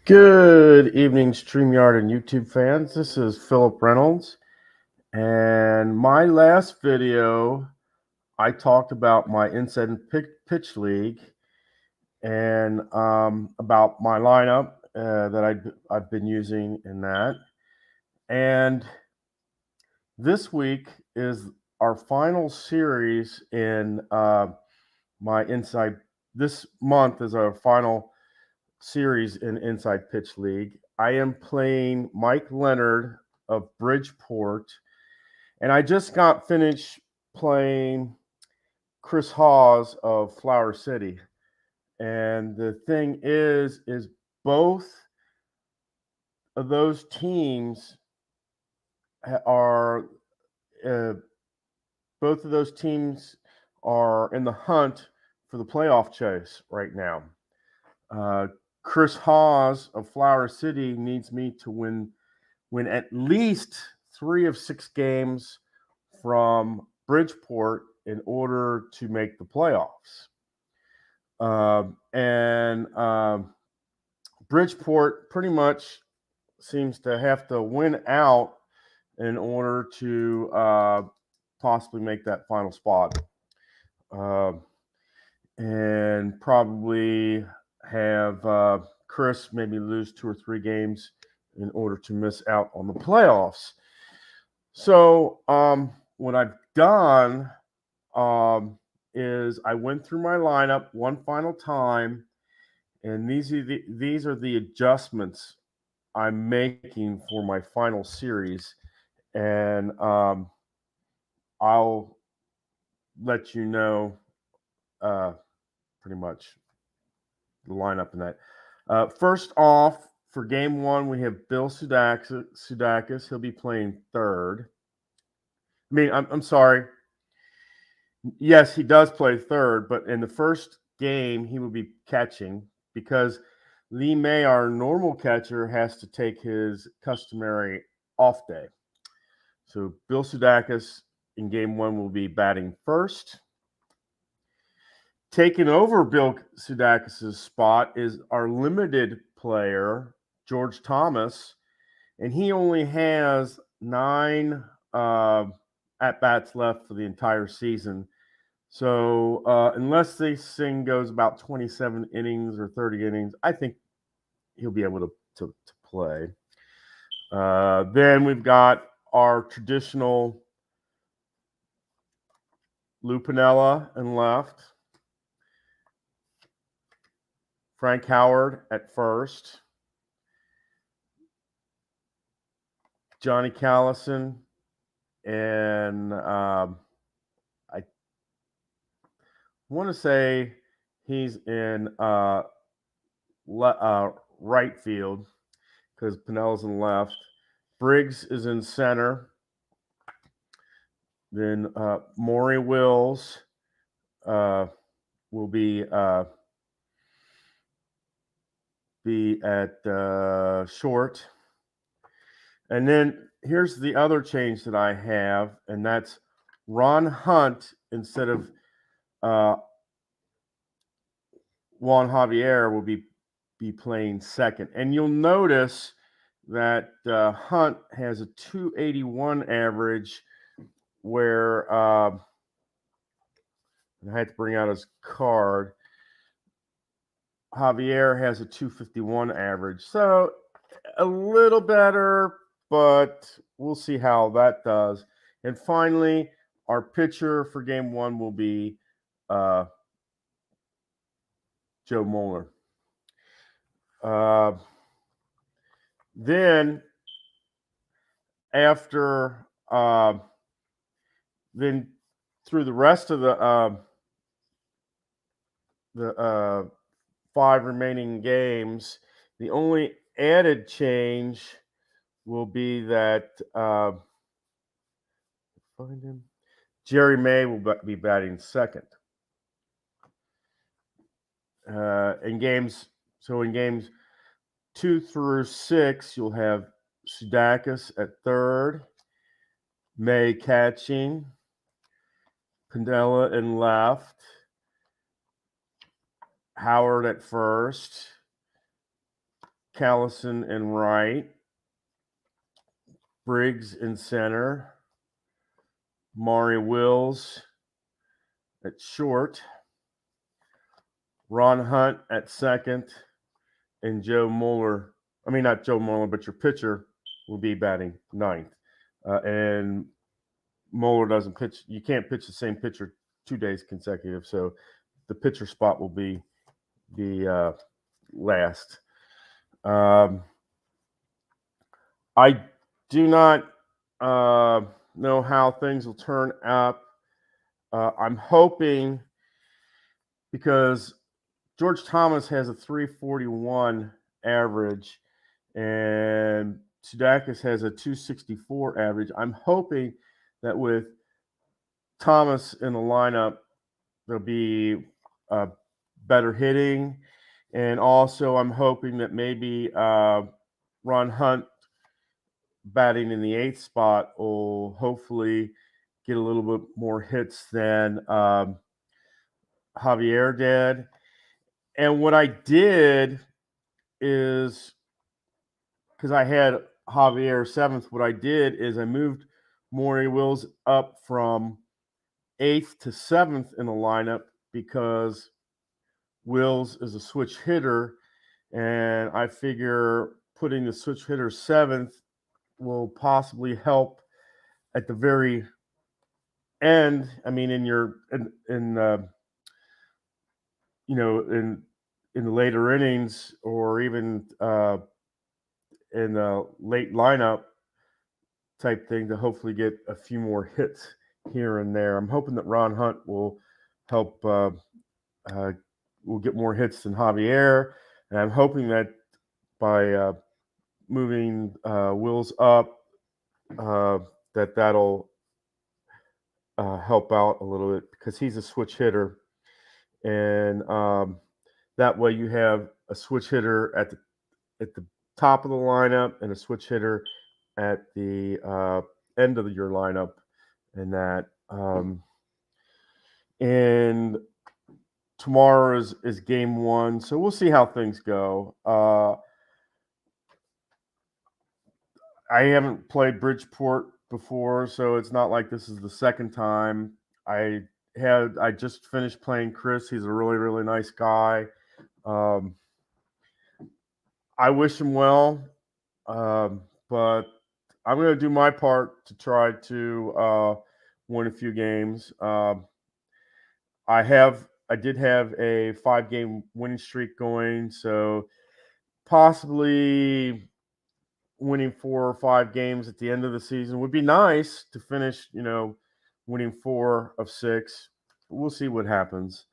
Good evening, StreamYard and YouTube fans. This is Philip Reynolds. And my last video, I talked about my inside pitch league and about my lineup that I've been using in that. And this week is our final series in my inside. This month is our final series in Inside Pitch League. I am playing Mike Leonard of Bridgeport, and I just got finished playing Chris Hawes of Flower City. And the thing is both of those teams are both of those teams are in the hunt for the playoff chase right now. Chris Hawes of Flower City needs me to win at least 3 of 6 games from Bridgeport in order to make the playoffs. Bridgeport pretty much seems to have to win out in order to possibly make that final spot. And probably have Chris maybe lose 2 or 3 games in order to miss out on the playoffs. So what I've done is I went through my lineup one final time, and these are the adjustments I'm making for my final series, and I'll let you know pretty much the lineup in that. First off, for game 1, we have Bill Sudakis. He'll be playing third. I'm sorry. Yes, he does play third, but in the first game, he will be catching because Lee May, our normal catcher, has to take his customary off day. So Bill Sudakis in game 1 will be batting first. Taking over Bill Sudakis' spot is our limited player, George Thomas, and he only has 9 at-bats left for the entire season. So unless this thing goes about 27 innings or 30 innings, I think he'll be able to play. Then we've got our traditional Lou Piniella in left, Frank Howard at first, Johnny Callison, and I want to say he's in right field because Pinella's in left. Briggs is in center. Then Maury Wills will be at short. And then here's the other change that I have, and that's Ron Hunt instead of Juan Javier will be playing second. And you'll notice that Hunt has a 281 average, where I had to bring out his card. Javier has a 251 average. So a little better, but we'll see how that does. And finally, our pitcher for game 1 will be Joe Moeller. Then after then through the rest of the 5 remaining games, the only added change will be that Jerry May will be batting second. In games 2 through 6, you'll have Sudakis at third, May catching, Piniella in left, Howard at first, Callison in right, Briggs in center, Maury Wills at short, Ron Hunt at second, and Joe Mueller. I mean, not Joe Mueller, but your pitcher will be batting ninth. And Mueller doesn't pitch. You can't pitch the same pitcher 2 days consecutive. So the pitcher spot will be the last. I do not know how things will turn up. I'm hoping, because George Thomas has a 341 average and Sudakis has a 264 average. I'm hoping that with Thomas in the lineup, there'll be better hitting. And also, I'm hoping that maybe Ron Hunt batting in the 8th spot will hopefully get a little bit more hits than Javier did. And what I did is, because I had Javier 7th, what I did is I moved Maury Wills up from 8th to 7th in the lineup, because Wills is a switch hitter, and I figure putting the switch hitter 7th will possibly help at the very end. I mean, in the later innings, or even in the late lineup type thing, to hopefully get a few more hits here and there. I'm hoping that Ron Hunt will help. Will get more hits than Javier, and I'm hoping that by moving Wills up, that'll help out a little bit, because he's a switch hitter, and that way you have a switch hitter at the top of the lineup and a switch hitter at the end of your lineup, and that. And tomorrow is game 1, so we'll see how things go. I haven't played Bridgeport before, so it's not like this is the second time. I just finished playing Chris. He's a really, really nice guy. I wish him well, but I'm going to do my part to try to win a few games. I did have a 5-game winning streak going, so possibly winning 4 or 5 games at the end of the season would be nice to finish, winning 4 of 6. We'll see what happens.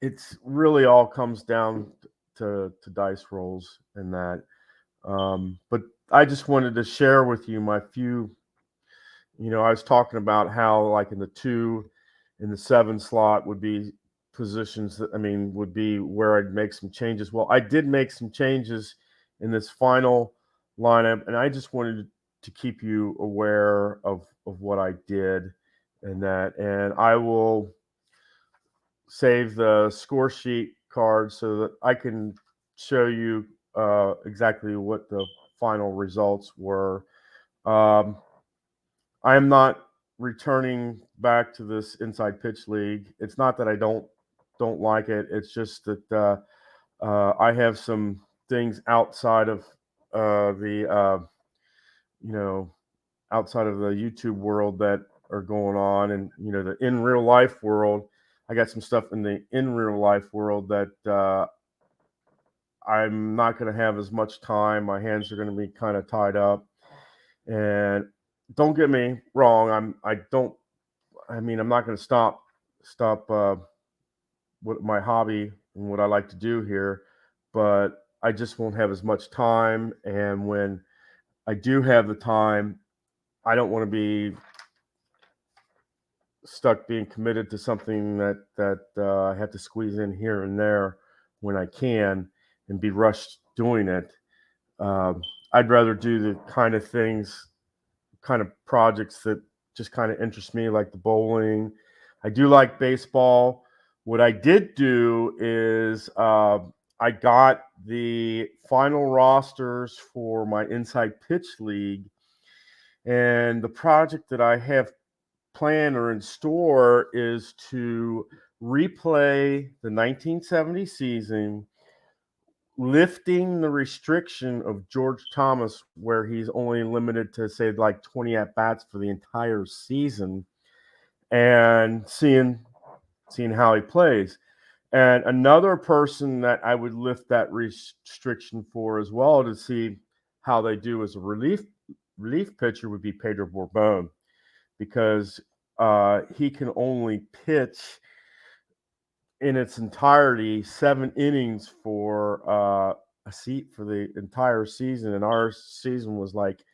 It's really all comes down to dice rolls and that. But I just wanted to share with you my few. I was talking about how, like, in the 2 and the 7 slot would be positions that, would be where I'd make some changes. Well, I did make some changes in this final lineup, and I just wanted to keep you aware of what I did and that. And I will save the score sheet card so that I can show you exactly what the final results were. I am not returning back to this Inside Pitch League. It's not that I don't like it. It's just that I have some things outside of outside of the YouTube world that are going on, and the in real life world. I got some stuff in the in real life world that I'm not going to have as much time. My hands are going to be kind of tied up, and don't get me wrong. I'm not going to stop what my hobby and what I like to do here, but I just won't have as much time. And when I do have the time, I don't want to be stuck being committed to something that I have to squeeze in here and there when I can, and be rushed doing it. I'd rather do the kind of projects that just kind of interest me, like the bowling. I do like baseball. What I did do is I I got the final rosters for my Inside Pitch League, and the project that I have planned or in store is to replay the 1970 season, lifting the restriction of George Thomas, where he's only limited to, say, like 20 at bats for the entire season, and seeing how he plays. And another person that I would lift that restriction for as well to see how they do as a relief pitcher would be Pedro Bourbon, because he can only pitch in its entirety 7 innings for a seat for the entire season, and our season was like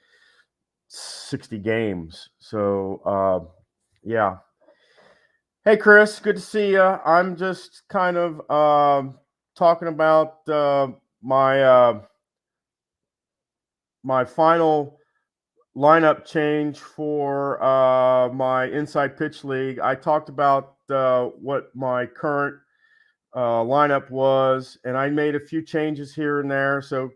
60 games. So yeah. Hey, Chris, good to see you. I'm just kind of talking about my my final lineup change for my Inside Pitch League. I talked about what my current lineup was, and I made a few changes here and there. So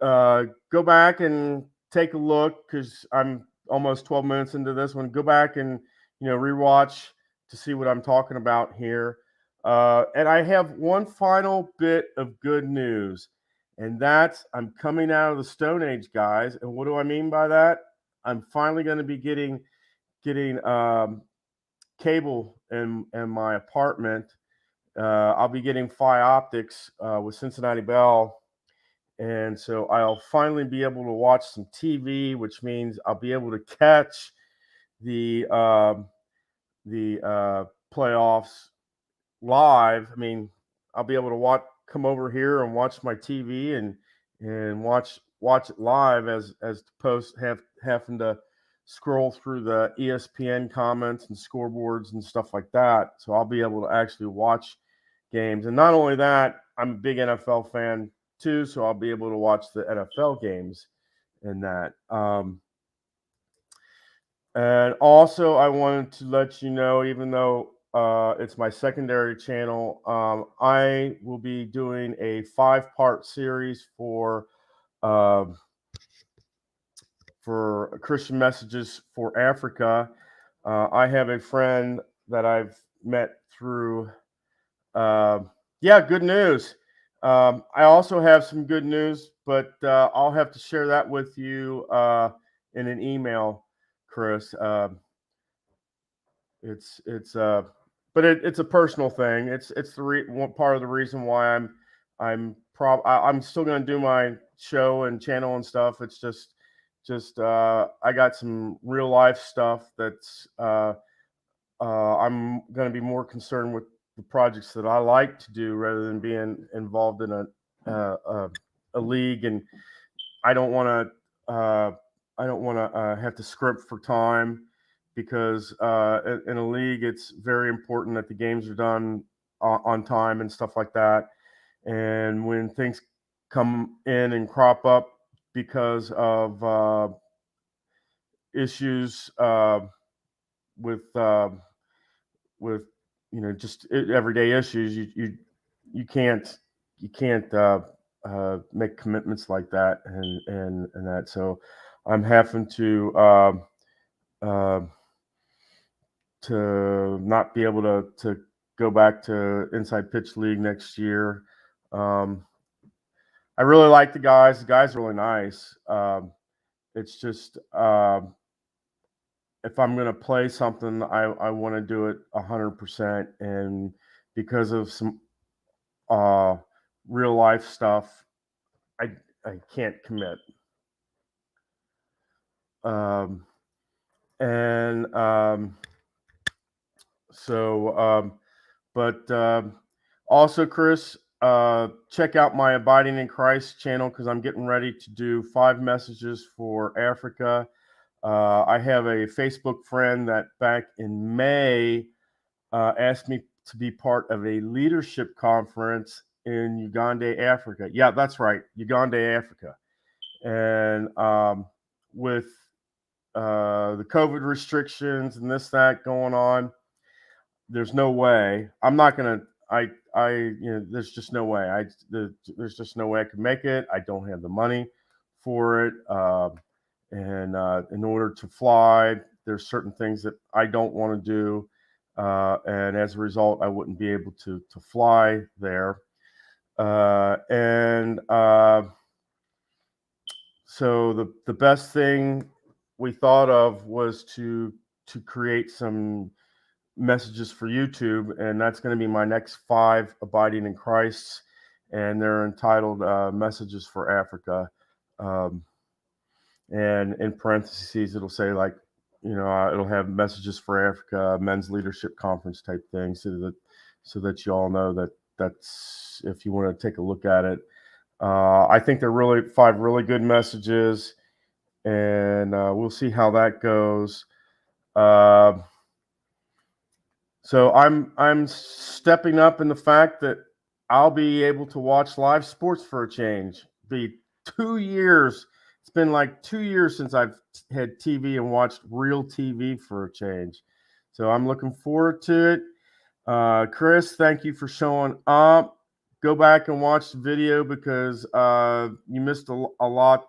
go back and take a look, because I'm almost 12 minutes into this one. Go back and rewatch to see what I'm talking about here. And I have one final bit of good news, and that's I'm coming out of the Stone Age, guys. And what do I mean by that? I'm finally going to be getting cable in my apartment. I'll be getting Fi Optics with Cincinnati Bell. And so I'll finally be able to watch some TV, which means I'll be able to catch the playoffs live. I mean, I'll be able to come over here and watch my TV and watch it live, as opposed to having to scroll through the ESPN comments and scoreboards and stuff like that. So I'll be able to actually watch games. And not only that, I'm a big NFL fan too, so I'll be able to watch the NFL games in that. And also, I wanted to let you know, even though it's my secondary channel, I will be doing a 5-part series for Christian Messages for Africa. I have a friend that I've met through. Good news. I also have some good news, but I'll have to share that with you in an email, Chris. It's a personal thing. It's the one part of the reason why I'm still going to do my show and channel and stuff. It's just I got some real life stuff that's I'm going to be more concerned with the projects that I like to do rather than being involved in a league. And I don't want to have to script for time, because in a league it's very important that the games are done on time and stuff like that. And when things come in and crop up because of issues with just everyday issues, you can't make commitments like that and that. So I'm having to not be able to go back to Inside Pitch League next year. I really like the guys. The guys are really nice. It's just if I'm going to play something, I want to do it 100%. And because of some real life stuff, I can't commit. Also, Chris, check out my Abiding in Christ channel, because I'm getting ready to do 5 messages for Africa. I have a Facebook friend that back in May asked me to be part of a leadership conference in Uganda, Africa. Yeah, that's right, Uganda, Africa. And with the COVID restrictions and that going on, there's no way. I'm not going to, there's just no way. There's just no way I could make it. I don't have the money for it. And in order to fly, there's certain things that I don't want to do. And as a result, I wouldn't be able to fly there. So the best thing we thought of was to create some messages for YouTube, and that's going to be my next 5 abiding in Christ, and they're entitled Messages for Africa. And in parentheses, it'll say like, it'll have Messages for Africa, Men's Leadership Conference type thing, so that you all know that's if you want to take a look at it. I think they're really 5 really good messages, and we'll see how that goes. So I'm stepping up in the fact that I'll be able to watch live sports for a change. Be 2 years. It's been like 2 years since I've had TV and watched real TV for a change. So I'm looking forward to it. Chris, thank you for showing up. Go back and watch the video because you missed a lot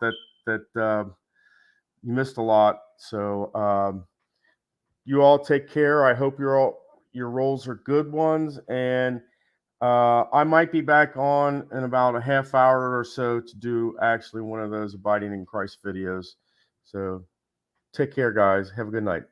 you missed a lot. So you all take care. I hope your roles are good ones, and I might be back on in about a half hour or so to do actually one of those Abiding in Christ videos. So take care, guys. Have a good night.